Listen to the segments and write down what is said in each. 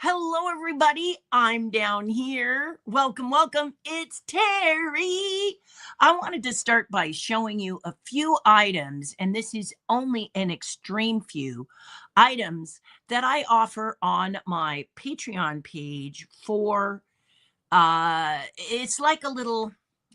Hello, everybody. I'm down here. Welcome, welcome. It's Terry. I wanted to start by showing you a few items, and this is only an extreme few items that I offer on my Patreon page for it's like a little,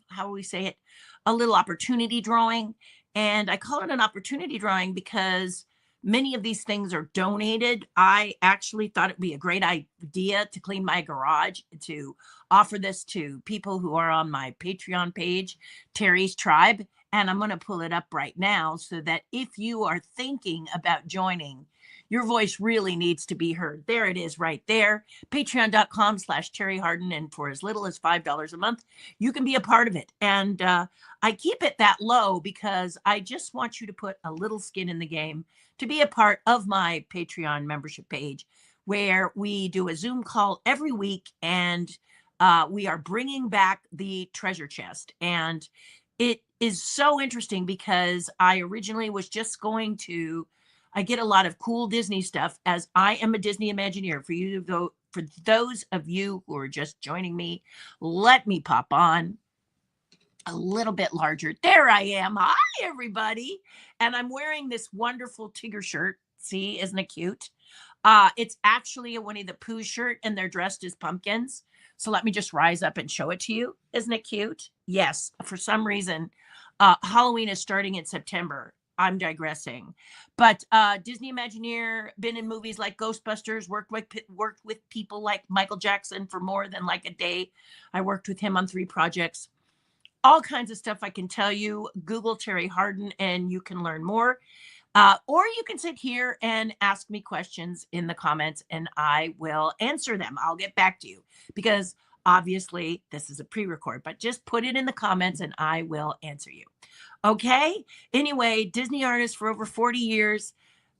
how will we say it? A little opportunity drawing. And I call it an opportunity drawing because many of these things are donated. I actually thought it'd be a great idea to clean my garage, to offer this to people who are on my Patreon page, Terry's Tribe. And I'm going to pull it up right now so that if you are thinking about joining, your voice really needs to be heard. There it is right there. Patreon.com/Terri Hardin. And for as little as $5 a month, you can be a part of it. And I keep it that low because I just want you to put a little skin in the game to be a part of my Patreon membership page, where we do a Zoom call every week, and we are bringing back the treasure chest. And it is so interesting because I originally was just going to, I get a lot of cool Disney stuff, as I am a Disney Imagineer. For you to go, for those of you who are just joining me, let me pop on a little bit larger. There I am. Hi, everybody. And I'm wearing this wonderful Tigger shirt. See, isn't it cute? It's actually a Winnie the Pooh shirt, and they're dressed as pumpkins. So let me just rise up and show it to you. Isn't it cute? Yes, for some reason, Halloween is starting in September. I'm digressing. But Disney Imagineer, been in movies like Ghostbusters, worked with people like Michael Jackson for more than like a day. I worked with him on 3 projects. All kinds of stuff I can tell you. Google Terri Hardin and you can learn more. Or you can sit here and ask me questions in the comments and I will answer them. I'll get back to you because obviously this is a pre-record, but just put it in the comments and I will answer you. Okay. Anyway, Disney artist for over 40 years,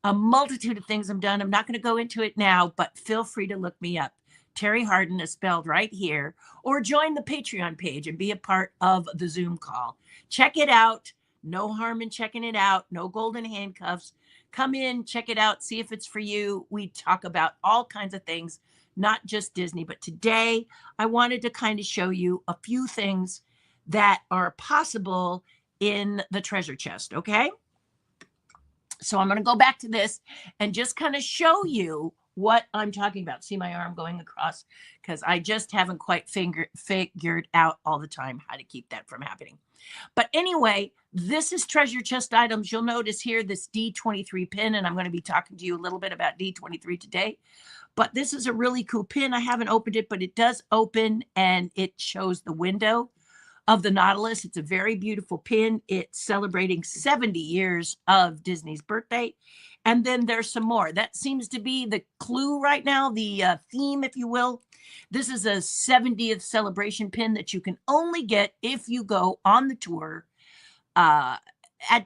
a multitude of things I've done. I'm not going to go into it now, but feel free to look me up. Terri Hardin is spelled right here, or join the Patreon page and be a part of the Zoom call. Check it out. No harm in checking it out. No golden handcuffs. Come in, check it out, see if it's for you. We talk about all kinds of things, not just Disney, but today I wanted to kind of show you a few things that are possible in the treasure chest. Okay. So I'm going to go back to this and just kind of show you what I'm talking about. See my arm going across because I just haven't quite figured out all the time how to keep that from happening. But anyway, this is treasure chest items. You'll notice here this D23 pin, and I'm going to be talking to you a little bit about D23 today. But this is a really cool pin. I haven't opened it, but it does open and it shows the window of the Nautilus. It's a very beautiful pin. It's celebrating 70 years of Disney's birthday. And then there's some more. That seems to be the clue right now, the theme, if you will. This is a 70th celebration pin that you can only get if you go on the tour at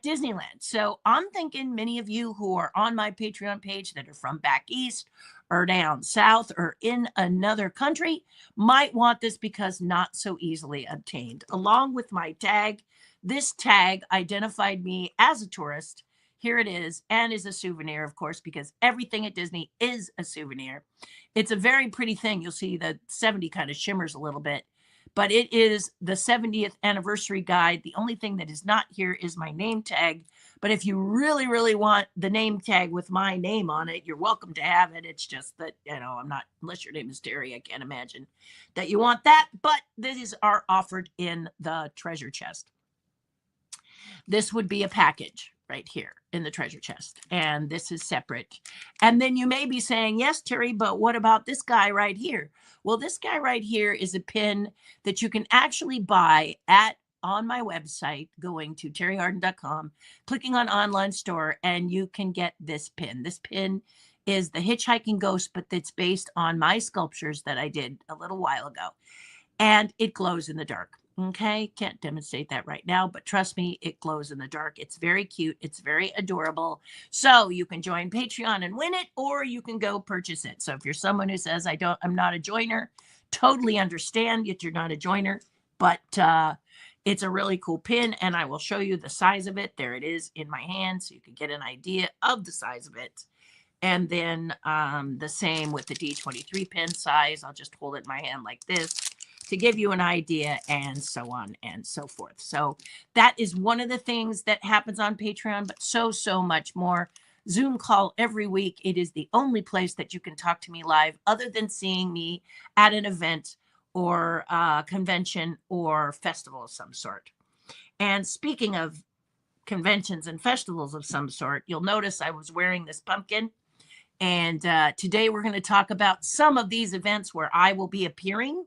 Disneyland. So I'm thinking many of you who are on my Patreon page that are from back east or down south or in another country might want this because not so easily obtained. Along with my tag, this tag identified me as a tourist. Here it is, and is a souvenir, of course, because everything at Disney is a souvenir. It's a very pretty thing. You'll see the 70 kind of shimmers a little bit, but it is the 70th anniversary guide. The only thing that is not here is my name tag. But if you really, really want the name tag with my name on it, you're welcome to have it. It's just that, I'm not, unless your name is Terry, I can't imagine that you want that. But these are offered in the treasure chest. This would be a package right here in the treasure chest. And this is separate. And then you may be saying, yes, Terry, but what about this guy right here? Well, this guy right here is a pin that you can actually buy on my website, going to terrihardin.com, clicking on online store, and you can get this pin. This pin is the hitchhiking ghost, but it's based on my sculptures that I did a little while ago. And it glows in the dark. Okay, can't demonstrate that right now, but trust me, it glows in the dark. It's very cute. It's very adorable. So you can join Patreon and win it, or you can go purchase it. So if you're someone who says, I'm not a joiner, totally understand that you're not a joiner, but it's a really cool pin, and I will show you the size of it. There it is in my hand, so you can get an idea of the size of it. And then the same with the D23 pen size. I'll just hold it in my hand like this to give you an idea, and so on and so forth. So that is one of the things that happens on Patreon, but so much more. Zoom call every week. It is the only place that you can talk to me live other than seeing me at an event or convention or festival of some sort. And speaking of conventions and festivals of some sort, you'll notice I was wearing this pumpkin. And today we're going to talk about some of these events where I will be appearing,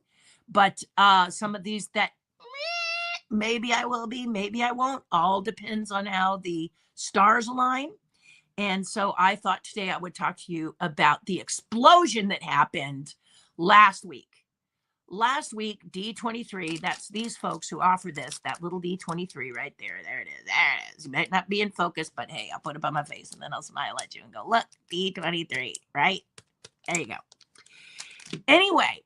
but some of these that maybe I will be, maybe I won't. All depends on how the stars align. And so I thought today I would talk to you about the explosion that happened last week. Last week, D23, that's these folks who offer this, that little D23 right there. There it is. There it is. You might not be in focus, but hey, I'll put it on my face and then I'll smile at you and go, look, D23, right? There you go. Anyway,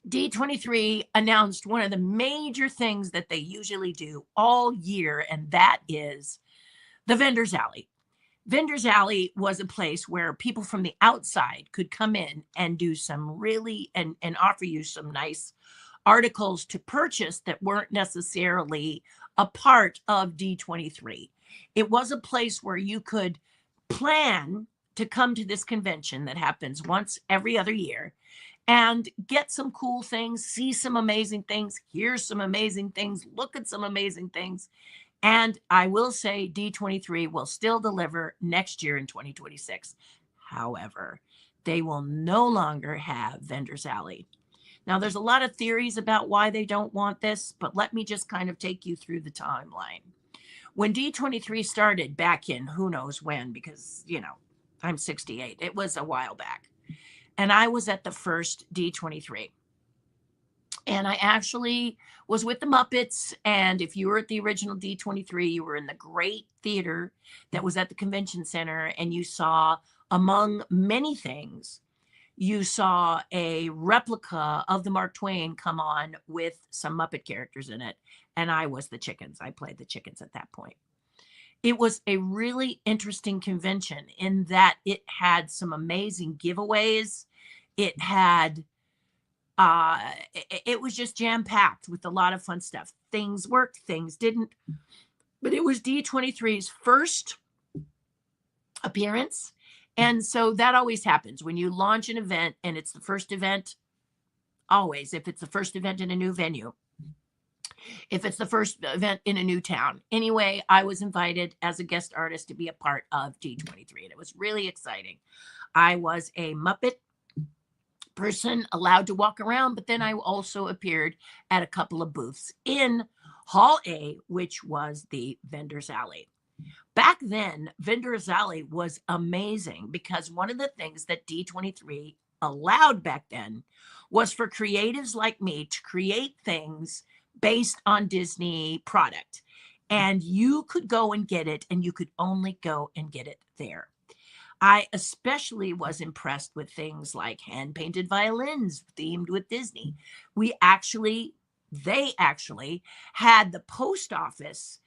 D23 announced one of the major things that they usually do all year, and that is the Vendor's Alley. Vendor's Alley was a place where people from the outside could come in and do some really, and offer you some nice articles to purchase that weren't necessarily a part of D23. It was a place where you could plan to come to this convention that happens once every other year and get some cool things, see some amazing things, hear some amazing things, look at some amazing things. And I will say D23 will still deliver next year in 2026. However, they will no longer have Vendor's Alley. Now, there's a lot of theories about why they don't want this, but let me just kind of take you through the timeline. When D23 started back in who knows when, because, you know, I'm 68. It was a while back. And I was at the first D23. And I actually was with the Muppets. And if you were at the original D23, you were in the great theater that was at the convention center. And you saw, among many things, you saw a replica of the Mark Twain come on with some Muppet characters in it. And I was the chickens. I played the chickens at that point. It was a really interesting convention in that it had some amazing giveaways. It had it was just jam-packed with a lot of fun stuff. Things worked, things didn't. But it was D23's first appearance. And so that always happens when you launch an event and it's the first event, always, if it's the first event in a new venue, if it's the first event in a new town. Anyway, I was invited as a guest artist to be a part of D23, and it was really exciting. I was a Muppet person allowed to walk around, but then I also appeared at a couple of booths in Hall A, which was the Vendor's Alley. Back then, Vendor's Alley was amazing because one of the things that D23 allowed back then was for creatives like me to create things based on Disney product. And you could go and get it, and you could only go and get it there. I especially was impressed with things like hand-painted violins themed with Disney. They actually had the post office,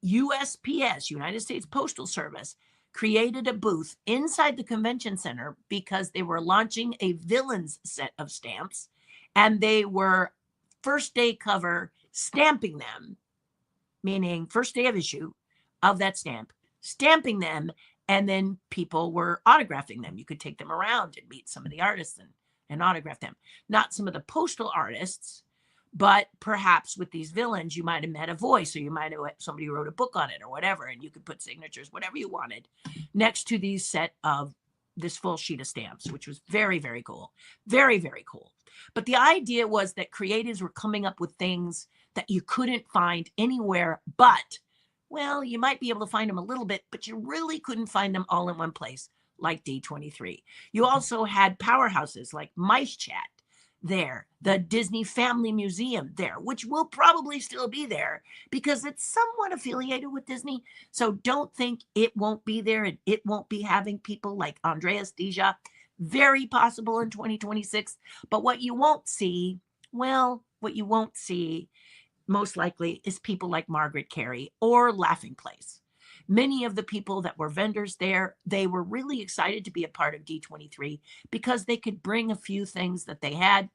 USPS, United States Postal Service, created a booth inside the convention center because they were launching a villains set of stamps, and they were first day cover stamping them, meaning first day of issue of that stamp, stamping them, and then people were autographing them. You could take them around and meet some of the artists and autograph them. Not some of the postal artists, but perhaps with these villains, you might have met a voice, or you might have somebody who wrote a book on it or whatever, and you could put signatures, whatever you wanted, next to these set of this full sheet of stamps, which was very, very cool. Very, very cool. But the idea was that creatives were coming up with things that you couldn't find anywhere but, well, you might be able to find them a little bit, but you really couldn't find them all in one place like D23. You also had powerhouses like Mice Chat there, the Disney Family Museum there, which will probably still be there because it's somewhat affiliated with Disney. So don't think it won't be there and it won't be having people like Andreas Deja. Very possible in 2026. But what you won't see, most likely is people like Margaret Carey or Laughing Place, Many of the people that were vendors there, they were really excited to be a part of D23 because they could bring a few things that they had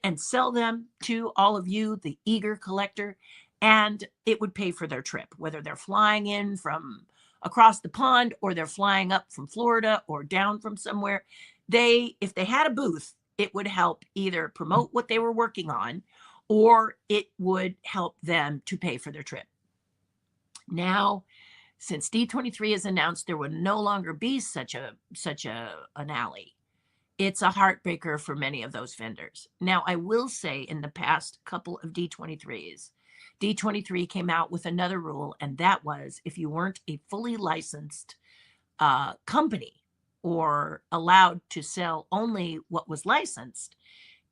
and sell them to all of you, the eager collector, and it would pay for their trip, whether they're flying in from across the pond or they're flying up from Florida or down from somewhere. If they had a booth, it would help either promote what they were working on or it would help them to pay for their trip. Now, since D23 has announced there will no longer be such an alley, it's a heartbreaker for many of those vendors. Now, I will say in the past couple of D23s, D23 came out with another rule, and that was if you weren't a fully licensed company or allowed to sell only what was licensed,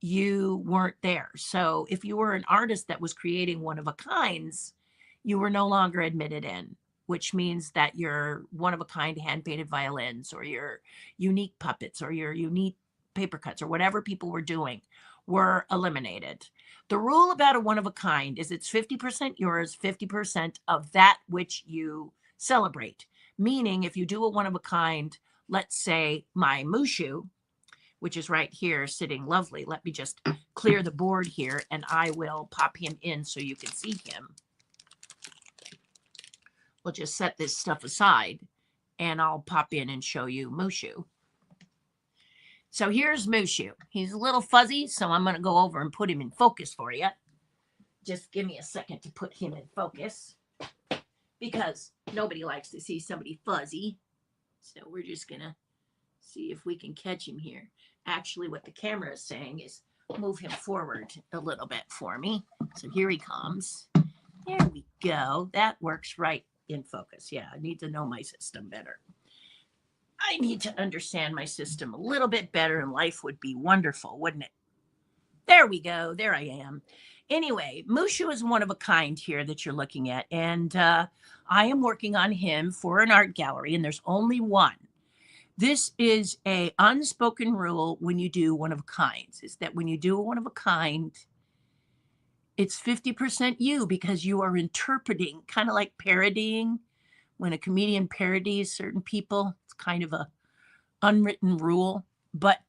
you weren't there. So if you were an artist that was creating one-of-a-kinds, you were no longer admitted in, which means that your one-of-a-kind hand-painted violins or your unique puppets or your unique paper cuts or whatever people were doing were eliminated. The rule about a one-of-a-kind is it's 50% yours, 50% of that which you celebrate. Meaning if you do a one-of-a-kind, let's say my Mushu, which is right here sitting lovely. Let me just clear the board here and I will pop him in so you can see him. We'll just set this stuff aside and I'll pop in and show you Mushu. So here's Mushu. He's a little fuzzy, so I'm going to go over and put him in focus for you. Just give me a second to put him in focus because nobody likes to see somebody fuzzy. So we're just going to see if we can catch him here. Actually, what the camera is saying is move him forward a little bit for me. So here he comes. There we go. That works right in focus. Yeah, I need to know my system better. I need to understand my system a little bit better and life would be wonderful, wouldn't it? There we go. There I am. Anyway, Mushu is one of a kind here that you're looking at. And I am working on him for an art gallery and there's only one. This is a unspoken rule when you do one of a kinds, is that when you do a one of a kind, it's 50% you because you are interpreting, kind of like parodying. When a comedian parodies certain people, it's kind of a unwritten rule. But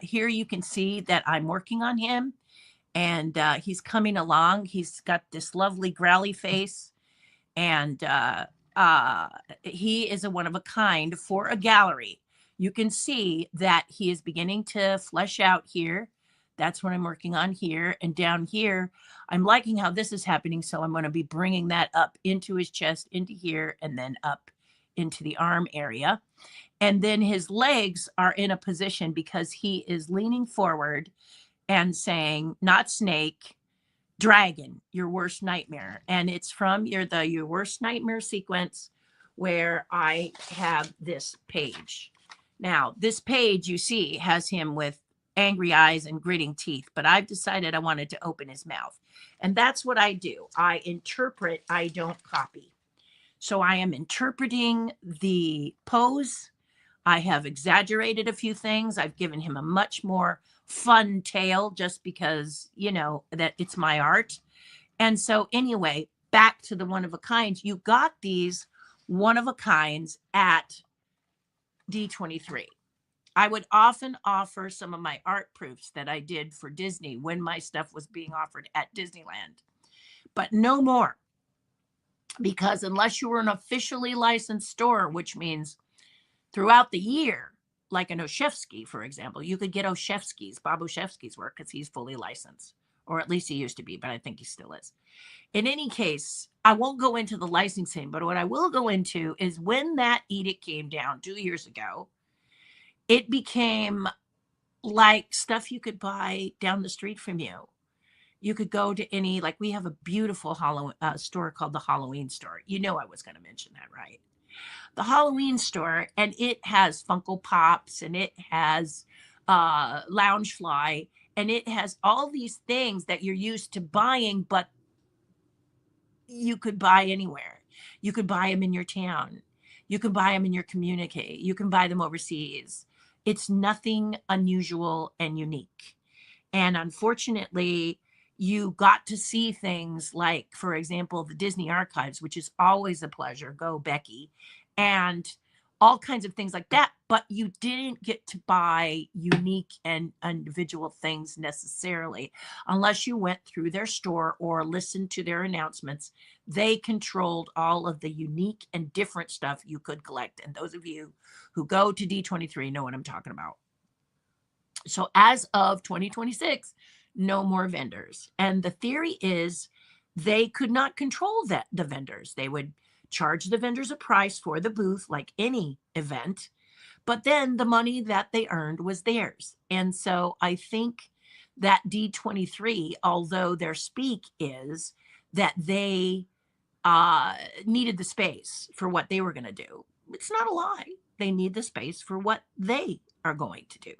here you can see that I'm working on him and he's coming along. He's got this lovely growly face and he is a one of a kind for a gallery. You can see that he is beginning to flesh out here. That's what I'm working on here. And down here, I'm liking how this is happening. So I'm going to be bringing that up into his chest, into here, and then up into the arm area. And then his legs are in a position because he is leaning forward and saying, not snake, dragon, your worst nightmare. And it's from your worst nightmare sequence where I have this page. Now, this page you see has him with angry eyes and gritting teeth, but I've decided I wanted to open his mouth. And that's what I do. I interpret, I don't copy. So I am interpreting the pose. I have exaggerated a few things. I've given him a much more fun tail just because, you know, that it's my art. And so anyway, back to the one of a kinds. You got these one of a kinds at D23. I would often offer some of my art proofs that I did for Disney when my stuff was being offered at Disneyland, but no more. Because unless you were an officially licensed store, which means throughout the year, like an Oshevsky, for example, you could get Bob Oshevsky's work because he's fully licensed, or at least he used to be, but I think he still is. In any case, I won't go into the licensing, but what I will go into is when that edict came down 2 years ago, it became like stuff you could buy down the street from you. You could go to any, like we have a beautiful store called the Halloween store. You know I was going to mention that, right? The Halloween store, and it has Funko Pops, and it has Loungefly, and it has all these things that you're used to buying, but you could buy anywhere. You could buy them in your town. You can buy them in your community. You can buy them overseas. It's nothing unusual and unique. And unfortunately, you got to see things like, for example, the Disney archives, which is always a pleasure. Go, Becky. And all kinds of things like that. But you didn't get to buy unique and individual things necessarily unless you went through their store or listened to their announcements. They controlled all of the unique and different stuff you could collect. And those of you who go to D23 know what I'm talking about. So as of 2026, no more vendors. And the theory is they could not control the vendors. They would charge the vendors a price for the booth like any event, but then the money that they earned was theirs. And so I think that D23, although their speak is that they needed the space for what they were going to do, it's not a lie. They need the space for what they are going to do.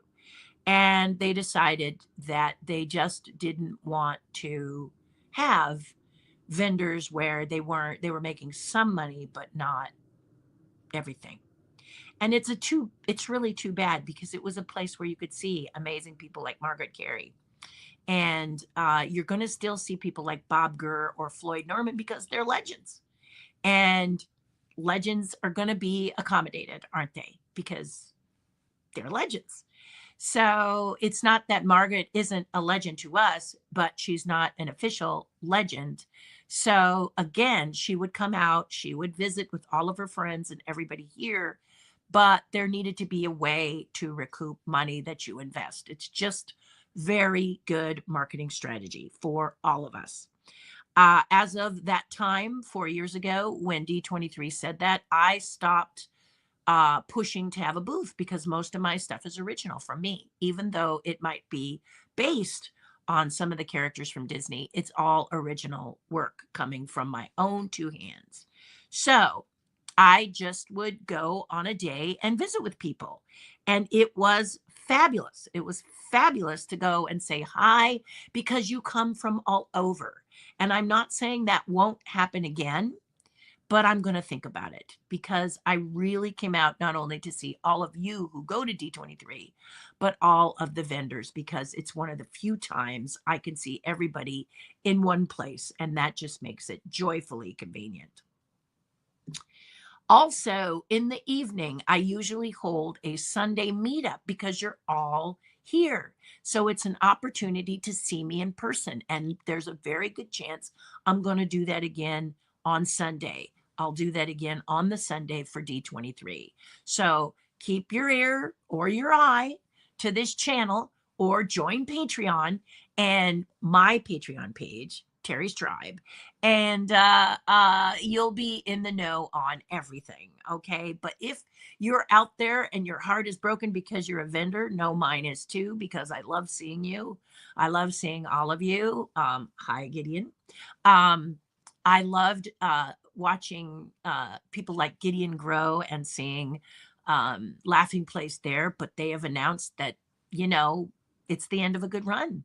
And they decided that they just didn't want to have vendors where they were making some money but not everything. And it's really too bad because it was a place where you could see amazing people like Margaret Carey. And you're going to still see people like Bob Gurr or Floyd Norman because they're legends. And legends are going to be accommodated, aren't they? Because they're legends. So it's not that Margaret isn't a legend to us, but she's not an official legend. So again, she would come out, she would visit with all of her friends and everybody here, but there needed to be a way to recoup money that you invest. It's just very good marketing strategy for all of us. As of that time, 4 years ago, when D23 said that, I stopped pushing to have a booth because most of my stuff is original from me, even though it might be based on some of the characters from Disney. It's all original work coming from my own two hands. So I just would go on a day and visit with people. And it was fabulous. It was fabulous to go and say hi because you come from all over. And I'm not saying that won't happen again, but I'm going to think about it because I really came out not only to see all of you who go to D23, but all of the vendors because it's one of the few times I can see everybody in one place, and that just makes it joyfully convenient. Also, in the evening, I usually hold a Sunday meetup because you're all here. So it's an opportunity to see me in person. And there's a very good chance I'm going to do that again on Sunday. I'll do that again on the Sunday for D23. So keep your ear or your eye to this channel or join Patreon and my Patreon page, Terry's Tribe, and you'll be in the know on everything. Okay. But if you're out there and your heart is broken because you're a vendor, no, mine is too, because I love seeing you. I love seeing all of you. Hi, Gideon. I loved watching people like Gideon grow and seeing Laughing Place there, but they have announced that, it's the end of a good run.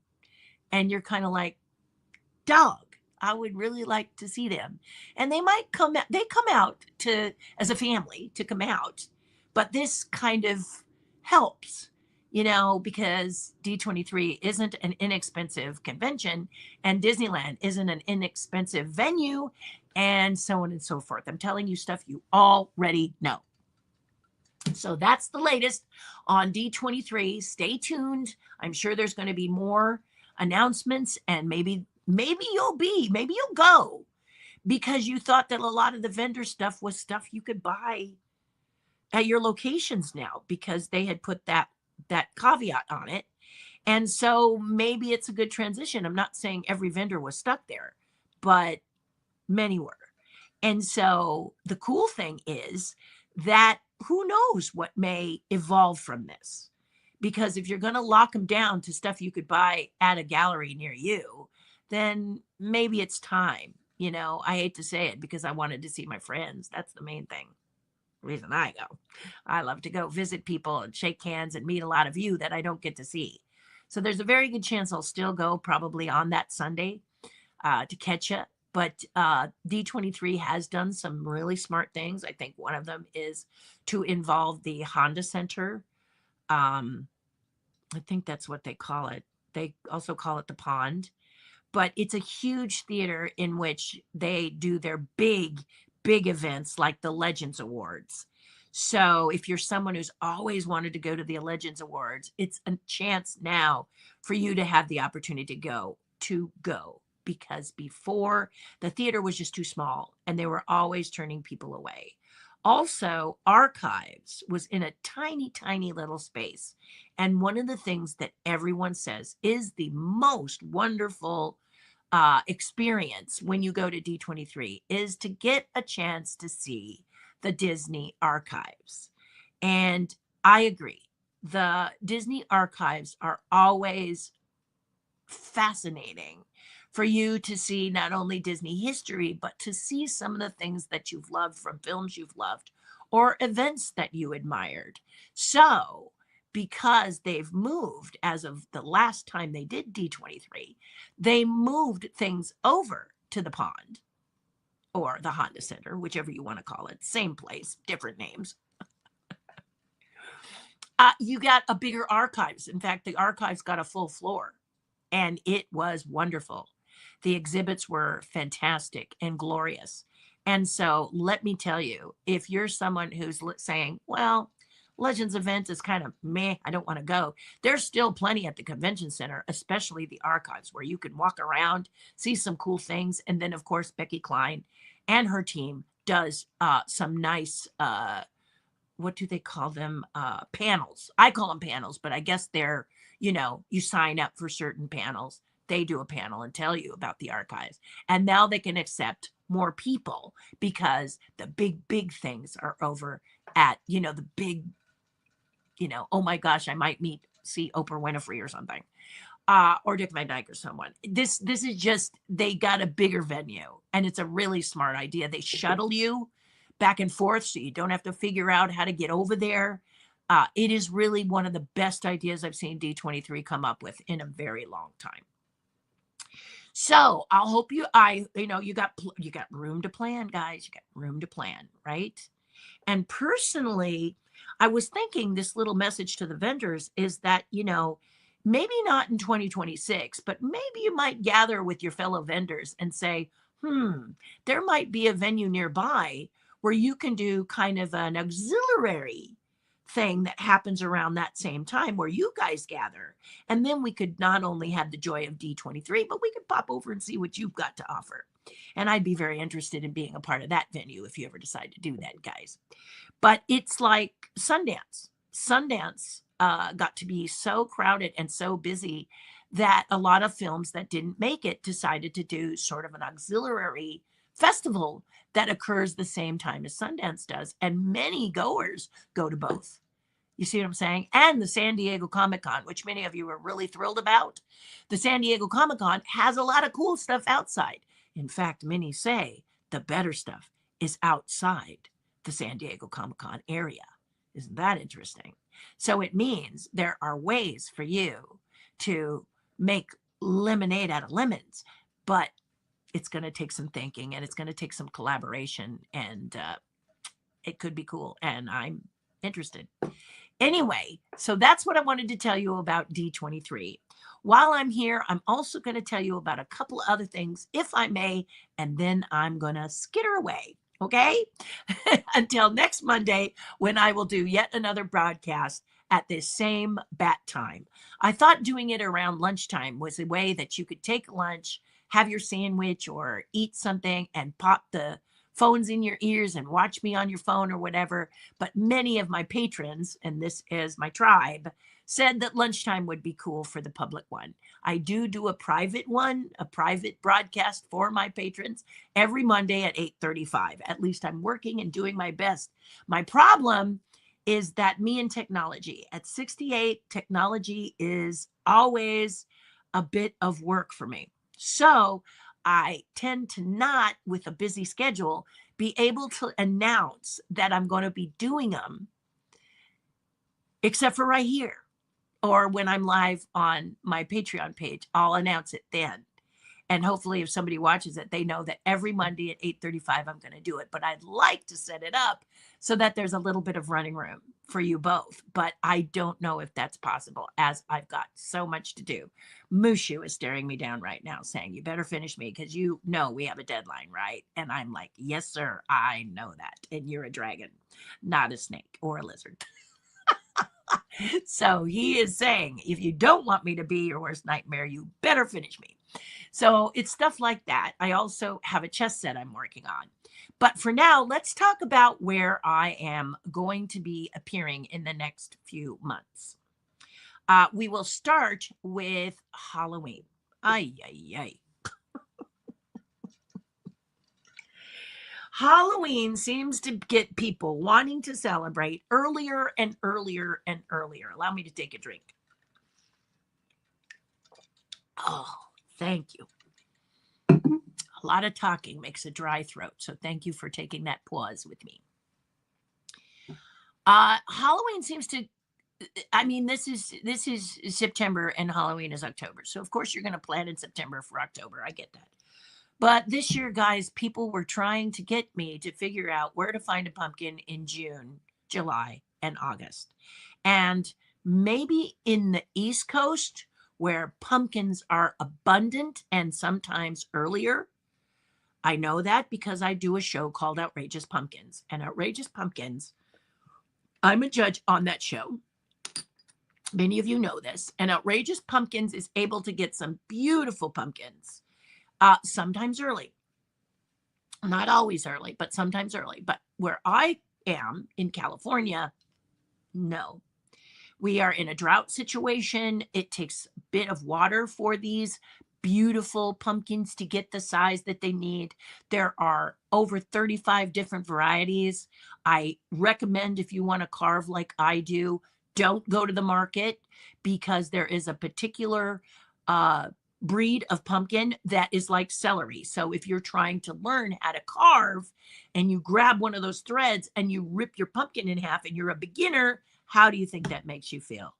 And you're kind of like, dog, I would really like to see them. And they come out to as a family to come out. But this kind of helps, because D23 isn't an inexpensive convention and Disneyland isn't an inexpensive venue and so on and so forth. I'm telling you stuff you already know. So that's the latest on D23. Stay tuned. I'm sure there's going to be more announcements, and maybe you'll go because you thought that a lot of the vendor stuff was stuff you could buy at your locations now because they had put that caveat on it. And so maybe it's a good transition. I'm not saying every vendor was stuck there, but many were. And so the cool thing is that who knows what may evolve from this? Because if you're going to lock them down to stuff you could buy at a gallery near you, then maybe it's time. I hate to say it because I wanted to see my friends. That's the main thing. Reason I go. I love to go visit people and shake hands and meet a lot of you that I don't get to see. So there's a very good chance I'll still go probably on that Sunday to catch you. But D23 has done some really smart things. I think one of them is to involve the Honda Center. I think that's what they call it. They also call it the pond. but it's a huge theater in which they do their big events like the Legends Awards. So if you're someone who's always wanted to go to the Legends Awards, it's a chance now for you to have the opportunity to go because before the theater was just too small and they were always turning people away. Also, Archives was in a tiny little space. And one of the things that everyone says is the most wonderful experience when you go to D23 is to get a chance to see the Disney archives. And I agree. The Disney archives are always fascinating for you to see not only Disney history, but to see some of the things that you've loved from films you've loved or events that you admired. So, because they've moved as of the last time they did D23, they moved things over to the pond or the Honda Center, whichever you want to call it, same place, different names. You got a bigger archives. In fact, the archives got a full floor and it was wonderful. The exhibits were fantastic and glorious. And so let me tell you, if you're someone who's saying, well, Legends event is kind of meh, I don't want to go. There's still plenty at the convention center, especially the archives, where you can walk around, see some cool things. And then, of course, Becky Klein and her team does some nice, what do they call them? Panels. I call them panels, but I guess they're, you sign up for certain panels. They do a panel and tell you about the archives. And now they can accept more people because the big things are over at, the big, oh my gosh, I might see Oprah Winfrey or something, or Dick Van Dyke or someone. This is just, they got a bigger venue and it's a really smart idea. They shuttle you back and forth so you don't have to figure out how to get over there. It is really one of the best ideas I've seen D23 come up with in a very long time. So I'll hope you got room to plan, guys. You got room to plan, right? And personally, I was thinking this little message to the vendors is that, maybe not in 2026, but maybe you might gather with your fellow vendors and say, there might be a venue nearby where you can do kind of an auxiliary thing that happens around that same time where you guys gather. And then we could not only have the joy of D23, but we could pop over and see what you've got to offer. And I'd be very interested in being a part of that venue if you ever decide to do that, guys. But it's like Sundance. Sundance got to be so crowded and so busy that a lot of films that didn't make it decided to do sort of an auxiliary festival that occurs the same time as Sundance does. And many goers go to both. You see what I'm saying? And the San Diego Comic-Con, which many of you are really thrilled about. The San Diego Comic-Con has a lot of cool stuff outside. In fact, many say the better stuff is outside the San Diego Comic-Con area. Isn't that interesting? So it means there are ways for you to make lemonade out of lemons, but it's going to take some thinking and it's going to take some collaboration, and it could be cool. And I'm interested. Anyway, so that's what I wanted to tell you about D23. While I'm here, I'm also going to tell you about a couple of other things, if I may, and then I'm going to skitter away. Okay? Until next Monday, when I will do yet another broadcast at this same bat time. I thought doing it around lunchtime was a way that you could take lunch, have your sandwich or eat something and pop the phones in your ears and watch me on your phone or whatever. But many of my patrons, and this is my tribe, said that lunchtime would be cool for the public one. I do a private one, a private broadcast for my patrons every Monday at 8:35. At least I'm working and doing my best. My problem is that me and technology at 68, technology is always a bit of work for me. So I tend to not, with a busy schedule, be able to announce that I'm going to be doing them, except for right here. Or when I'm live on my Patreon page, I'll announce it then. And hopefully if somebody watches it, they know that every Monday at 8:35, I'm going to do it. But I'd like to set it up so that there's a little bit of running room for you both. But I don't know if that's possible, as I've got so much to do. Mushu is staring me down right now saying, you better finish me because you know we have a deadline, right? And I'm like, yes, sir, I know that. And you're a dragon, not a snake or a lizard. So he is saying, if you don't want me to be your worst nightmare, you better finish me. So it's stuff like that. I also have a chess set I'm working on. But for now, let's talk about where I am going to be appearing in the next few months. We will start with Halloween. Ay, ay, ay. Halloween seems to get people wanting to celebrate earlier and earlier and earlier. Allow me to take a drink. Oh, thank you. A lot of talking makes a dry throat, so thank you for taking that pause with me. Halloween seems to, I mean, this is September and Halloween is October. So of course you're going to plan in September for October. I get that. But this year, guys, people were trying to get me to figure out where to find a pumpkin in June, July, and August. And maybe in the East Coast, where pumpkins are abundant and sometimes earlier. I know that because I do a show called Outrageous Pumpkins. And Outrageous Pumpkins, I'm a judge on that show. Many of you know this. And Outrageous Pumpkins is able to get some beautiful pumpkins, sometimes early. Not always early, but sometimes early. But where I am in California, no. We are in a drought situation. It takes a bit of water for these beautiful pumpkins to get the size that they need. There are over 35 different varieties. I recommend, if you want to carve like I do, don't go to the market, because there is a particular breed of pumpkin that is like celery. So if you're trying to learn how to carve and you grab one of those threads and you rip your pumpkin in half and you're a beginner, how do you think that makes you feel?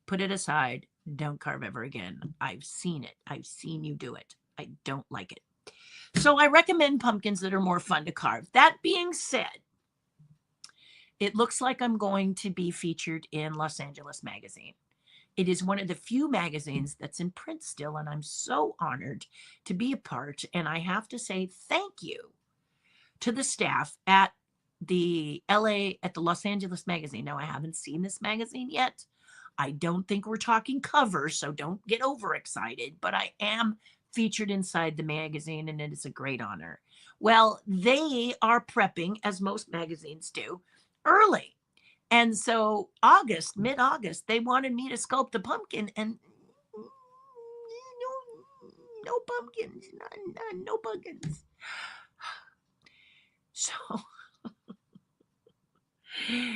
Put it aside. Don't carve ever again. I've seen it. I've seen you do it. I don't like it. So I recommend pumpkins that are more fun to carve. That being said, it looks like I'm going to be featured in Los Angeles Magazine. It is one of the few magazines that's in print still, and I'm so honored to be a part. And I have to say thank you to the staff at the Los Angeles Magazine. Now, I haven't seen this magazine yet. I don't think we're talking cover, so don't get overexcited, but I am featured inside the magazine, and it is a great honor. Well, they are prepping, as most magazines do, early. And so mid-August, they wanted me to sculpt a pumpkin, and no pumpkins, no pumpkins.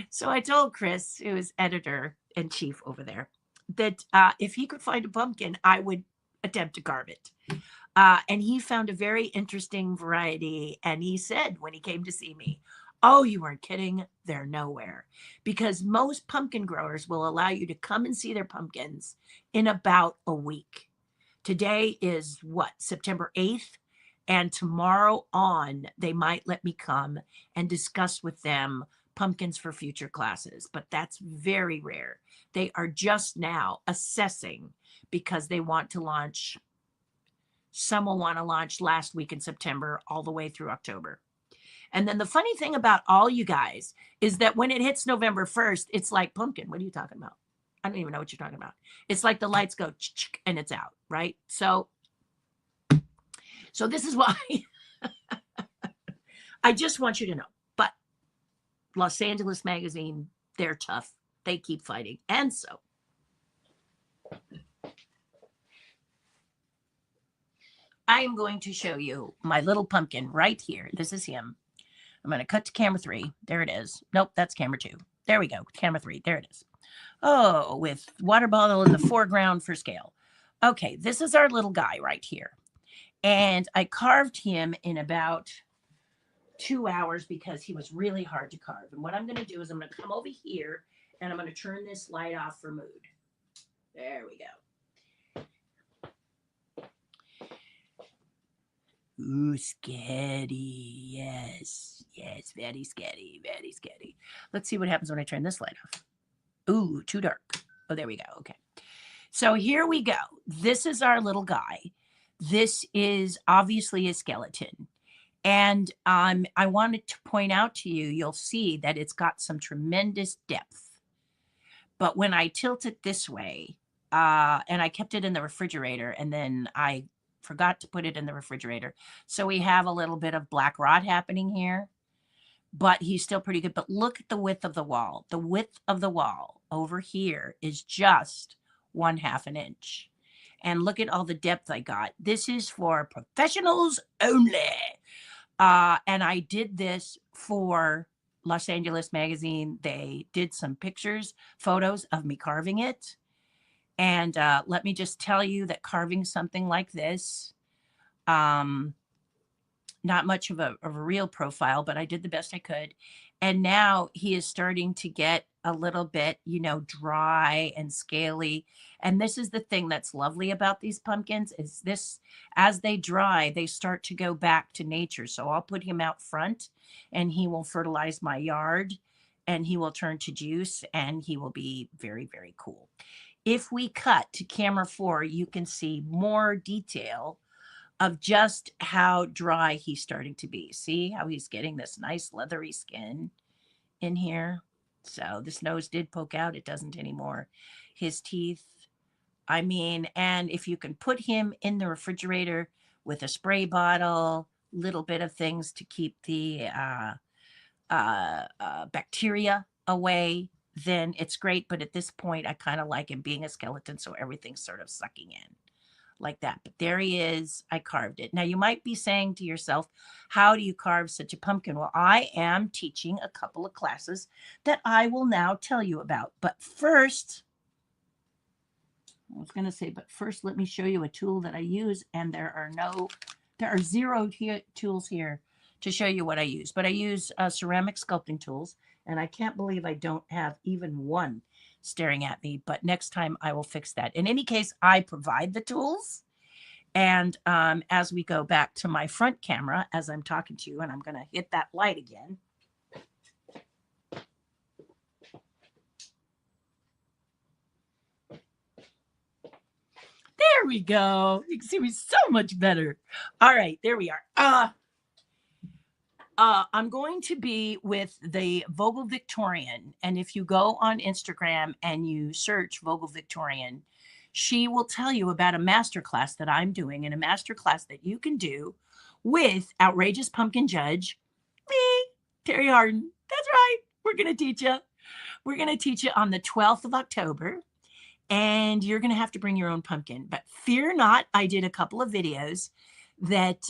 So I told Chris, who is editor-in-chief over there, that if he could find a pumpkin, I would attempt to carve it. And he found a very interesting variety. And he said when he came to see me, oh, you weren't kidding. They're nowhere. Because most pumpkin growers will allow you to come and see their pumpkins in about a week. Today is what, September 8th? And tomorrow on, they might let me come and discuss with them pumpkins for future classes, but that's very rare. They are just now assessing because they want to launch. Some will want to launch last week in September all the way through October. And then the funny thing about all you guys is that when it hits November 1st, it's like, pumpkin, what are you talking about? I don't even know what you're talking about. It's like the lights go and it's out, right? So this is why I just want you to know. But Los Angeles Magazine, they're tough. They keep fighting. And so I am going to show you my little pumpkin right here. This is him. I'm going to cut to camera 3. There it is. Nope, that's camera 2. There we go. Camera 3. There it is. Oh, with water bottle in the foreground for scale. Okay, this is our little guy right here. And I carved him in about 2 hours because he was really hard to carve. And what I'm going to do is I'm going to come over here and I'm going to turn this light off for mood. There we go. Ooh, scary. Yes. Yes, very scary. Very scary. Let's see what happens when I turn this light off. Ooh, too dark. Oh, there we go. Okay. So here we go. This is our little guy. This is obviously a skeleton. And I wanted to point out to you, you'll see that it's got some tremendous depth. But when I tilt it this way, and I kept it in the refrigerator, and then I forgot to put it in the refrigerator. So we have a little bit of black rot happening here, but he's still pretty good. But look at the width of the wall. The width of the wall over here is just 1/2 an inch. And look at all the depth I got. This is for professionals only. And I did this for Los Angeles Magazine. They did some pictures, photos of me carving it. And let me just tell you that carving something like this, not much of a real profile, but I did the best I could. And now he is starting to get a little bit, you know, dry and scaly. And this is the thing that's lovely about these pumpkins is this, as they dry, they start to go back to nature. So I'll put him out front and he will fertilize my yard and he will turn to juice and he will be very, very cool. If we cut to camera 4, you can see more detail of just how dry he's starting to be. See how he's getting this nice leathery skin in here? So this nose did poke out. It doesn't anymore. His teeth, I mean, and if you can put him in the refrigerator with a spray bottle, little bit of things to keep the bacteria away, then it's great. But at this point, I kind of like him being a skeleton, so everything's sort of sucking in like that. But there he is. I carved it. Now you might be saying to yourself, how do you carve such a pumpkin? Well, I am teaching a couple of classes that I will now tell you about. But first, I was going to say, but first let me show you a tool that I use. And there are 0 tools here to show you what I use. But I use ceramic sculpting tools. And I can't believe I don't have even one staring at me, but next time I will fix that. In any case, I provide the tools. And as we go back to my front camera, as I'm talking to you, and I'm going to hit that light again. There we go. You can see me so much better. All right, there we are. I'm going to be with the Vogel Victorian. And if you go on Instagram and you search Vogel Victorian, she will tell you about a masterclass that I'm doing and a masterclass that you can do with outrageous pumpkin judge, me, Terri Hardin. That's right. We're going to teach you. We're going to teach you on the 12th of October. And you're going to have to bring your own pumpkin. But fear not, I did a couple of videos that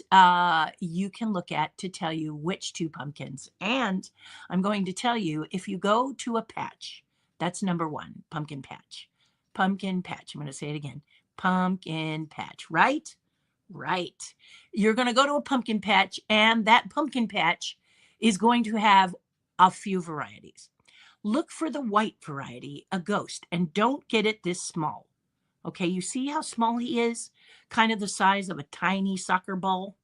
you can look at to tell you which 2 pumpkins. And I'm going to tell you, if you go to a patch, that's number 1, pumpkin patch. Pumpkin patch. I'm going to say it again. Pumpkin patch, right? Right. You're going to go to a pumpkin patch, and that pumpkin patch is going to have a few varieties. Look for the white variety, a ghost, and don't get it this small. Okay, you see how small he is? Kind of the size of a tiny soccer ball,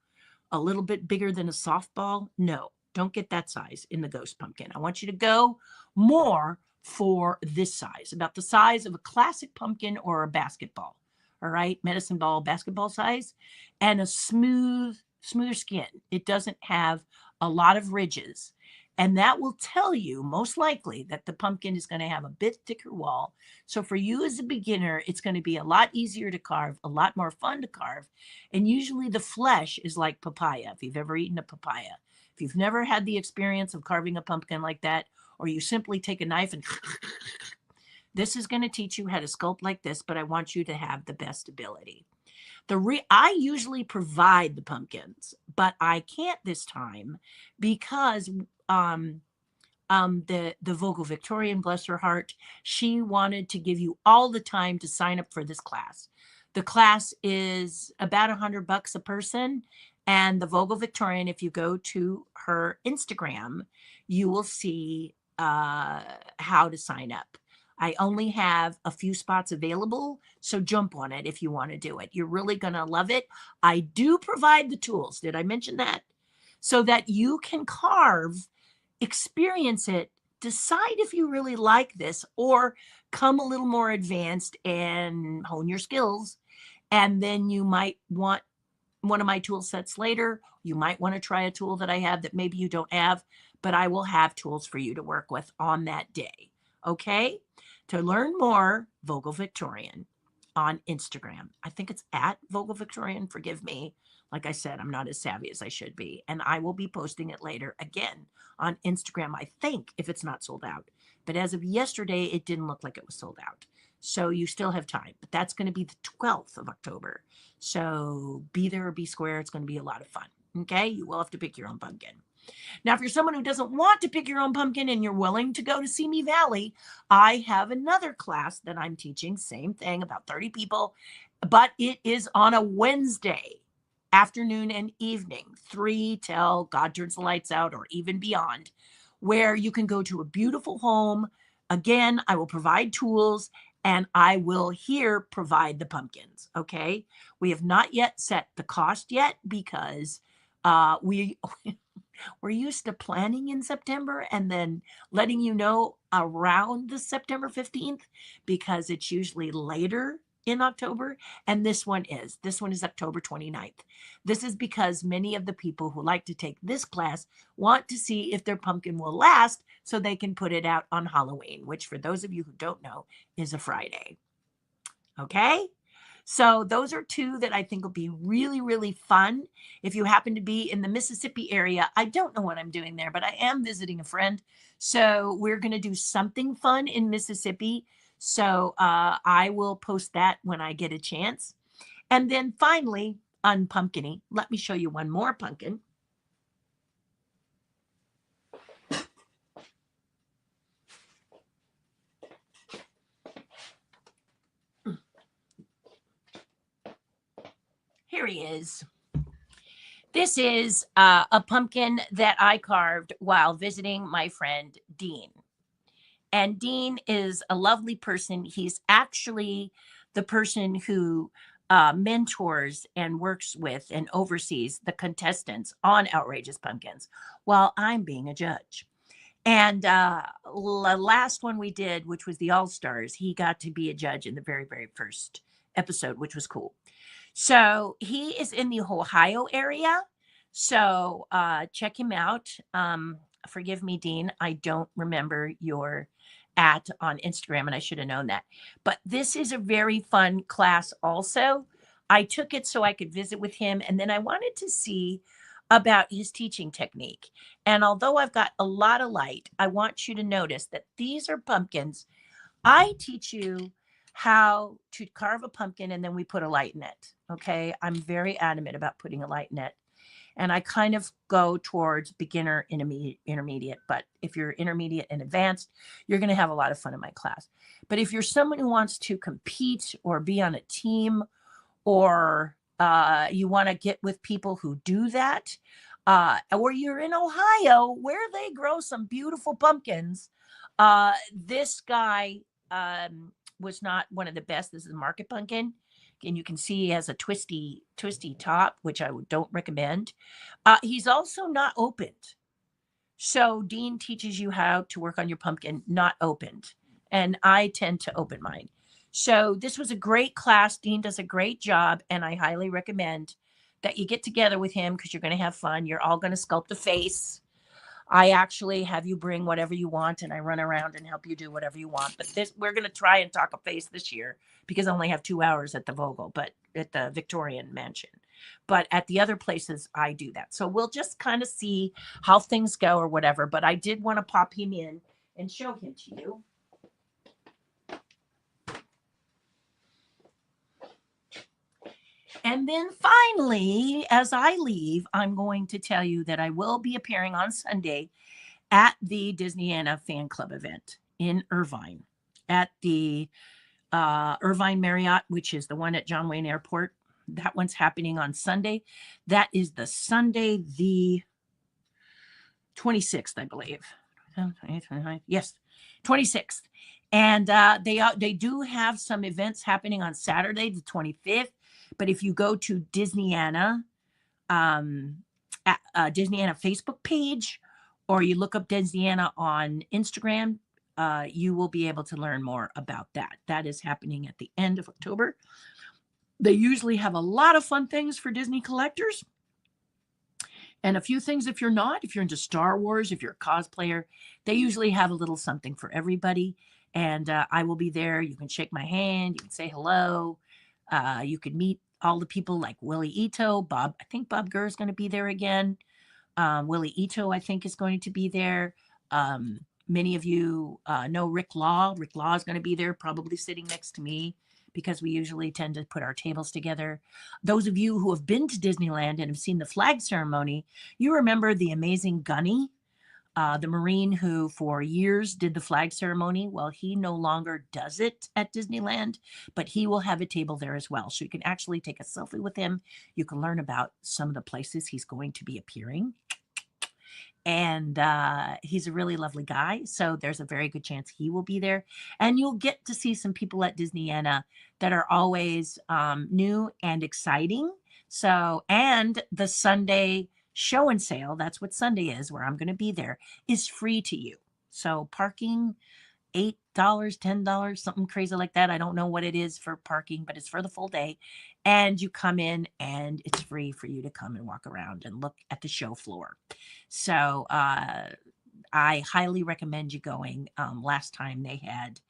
a little bit bigger than a softball. No, don't get that size in the ghost pumpkin. I want you to go more for this size, about the size of a classic pumpkin or a basketball. All right, medicine ball, basketball size, and a smoother skin. It doesn't have a lot of ridges. And that will tell you most likely that the pumpkin is going to have a bit thicker wall. So for you as a beginner, it's going to be a lot easier to carve, a lot more fun to carve. And usually the flesh is like papaya, if you've ever eaten a papaya. If you've never had the experience of carving a pumpkin like that, or you simply take a knife and this is going to teach you how to sculpt like this, but I want you to have the best ability. I usually provide the pumpkins, but I can't this time because the Vogel Victorian, bless her heart, she wanted to give you all the time to sign up for this class. The class is about $100 a person, and the Vogel Victorian, if you go to her Instagram, you will see how to sign up. I only have a few spots available, so jump on it if you want to do it. You're really going to love it. I do provide the tools. Did I mention that? So that you can carve, experience it, decide if you really like this, or come a little more advanced and hone your skills. And then you might want one of my tool sets later. You might want to try a tool that I have that maybe you don't have, but I will have tools for you to work with on that day. Okay? To learn more, Vogel Victorian on Instagram. I think it's at Vogel Victorian. Forgive me. Like I said, I'm not as savvy as I should be. And I will be posting it later again on Instagram, I think, if it's not sold out. But as of yesterday, it didn't look like it was sold out. So you still have time. But that's going to be the 12th of October. So be there or be square. It's going to be a lot of fun. Okay? You will have to pick your own pumpkin. Now, if you're someone who doesn't want to pick your own pumpkin and you're willing to go to Simi Valley, I have another class that I'm teaching. Same thing, about 30 people. But it is on a Wednesday afternoon and evening, 3 till God turns the lights out or even beyond, where you can go to a beautiful home. Again, I will provide tools and I will here provide the pumpkins. Okay. We have not yet set the cost yet because we're used to planning in September and then letting you know around the September 15th because it's usually later in October. And this one is October 29th. This is because many of the people who like to take this class want to see if their pumpkin will last so they can put it out on Halloween, which for those of you who don't know is a Friday. Okay? So those are two that I think will be really, really fun. If you happen to be in the Mississippi area, I don't know what I'm doing there, but I am visiting a friend. So we're going to do something fun in Mississippi. So I will post that when I get a chance. And then finally, on Pumpkiny, let me show you one more pumpkin. Here he is. This is a pumpkin that I carved while visiting my friend Dean. And Dean is a lovely person. He's actually the person who mentors and works with and oversees the contestants on Outrageous Pumpkins while I'm being a judge. And the last one we did, which was the All Stars, he got to be a judge in the very, very first episode, which was cool. So he is in the Ohio area. So check him out. Forgive me, Dean. I don't remember your at on Instagram, and I should have known that. But this is a very fun class also. I took it so I could visit with him, and then I wanted to see about his teaching technique. And although I've got a lot of light, I want you to notice that these are pumpkins. I teach you how to carve a pumpkin and then we put a light in it. Okay. I'm very adamant about putting a light in it. And I kind of go towards beginner, intermediate. But if you're intermediate and advanced, you're going to have a lot of fun in my class. But if you're someone who wants to compete or be on a team, or you want to get with people who do that, or you're in Ohio where they grow some beautiful pumpkins, this guy was not one of the best. This is a market pumpkin. And you can see he has a twisty top, which I don't recommend. He's also not opened. So Dean teaches you how to work on your pumpkin not opened. And I tend to open mine. So this was a great class. Dean does a great job. And I highly recommend that you get together with him because you're going to have fun. You're all going to sculpt a face. I actually have you bring whatever you want and I run around and help you do whatever you want. But this, we're going to try and talk a face this year because I only have 2 hours at the Vogel, but at the Victorian Mansion. But at the other places, I do that. So we'll just kind of see how things go or whatever. But I did want to pop him in and show him to you. And then finally, as I leave, I'm going to tell you that I will be appearing on Sunday at the Disneyana fan club event in Irvine at the Irvine Marriott, which is the one at John Wayne Airport. That one's happening on Sunday. That is the Sunday, the 26th, I believe. Yes, 26th. And they do have some events happening on Saturday, the 25th. But if you go to Disneyana, um, Disneyana Facebook page, or you look up Disneyana on Instagram, you will be able to learn more about that. That is happening at the end of October. They usually have a lot of fun things for Disney collectors. And a few things if you're into Star Wars, if you're a cosplayer, they usually have a little something for everybody. And I will be there. You can shake my hand, you can say hello. You can meet all the people like Willie Ito, Bob. I think Bob Gurr is going to be there again. Willie Ito, I think, is going to be there. Many of you know Rick Law. Rick Law is going to be there, probably sitting next to me because we usually tend to put our tables together. Those of you who have been to Disneyland and have seen the flag ceremony, you remember the amazing Gunny, the Marine who for years did the flag ceremony. Well, he no longer does it at Disneyland, but he will have a table there as well. So you can actually take a selfie with him. You can learn about some of the places he's going to be appearing. And he's a really lovely guy. So there's a very good chance he will be there. And you'll get to see some people at Disneyana that are always new and exciting. So, and the Sunday show and sale, that's what Sunday is, where I'm going to be there, is free to you. So parking, $8, $10, something crazy like that. I don't know what it is for parking, but it's for the full day. And you come in and it's free for you to come and walk around and look at the show floor. So I highly recommend you going. Last time they had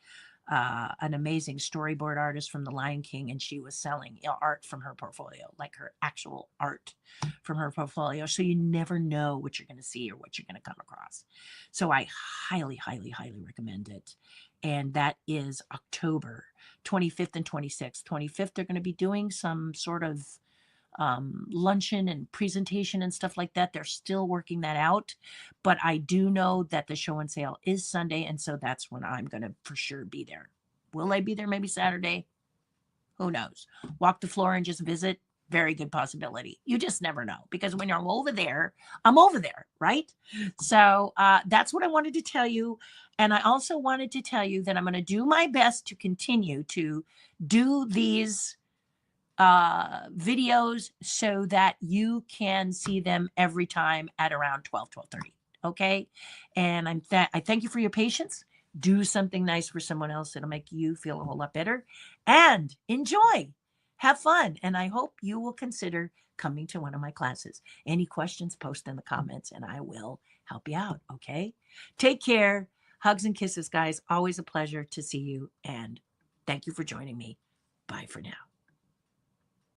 an amazing storyboard artist from The Lion King, and she was selling art from her portfolio, like her actual art from her portfolio. So you never know what you're going to see or what you're going to come across. So I highly, highly, highly recommend it. And that is October 25th and 26th. 25th, they're going to be doing some sort of luncheon and presentation and stuff like that. They're still working that out, but I do know that the show and sale is Sunday, and so that's when I'm going to for sure be there. Will I be there maybe Saturday? Who knows? Walk the floor and just visit. Very good possibility. You just never know, because when you're over there, I'm over there, right? So that's what I wanted to tell you. And I also wanted to tell you that I'm going to do my best to continue to do these videos so that you can see them every time at around 12:30. Okay. And I thank you for your patience. Do something nice for someone else. It'll make you feel a whole lot better, and enjoy, have fun. And I hope you will consider coming to one of my classes. Any questions, post in the comments and I will help you out. Okay. Take care. Hugs and kisses, guys. Always a pleasure to see you. And thank you for joining me. Bye for now.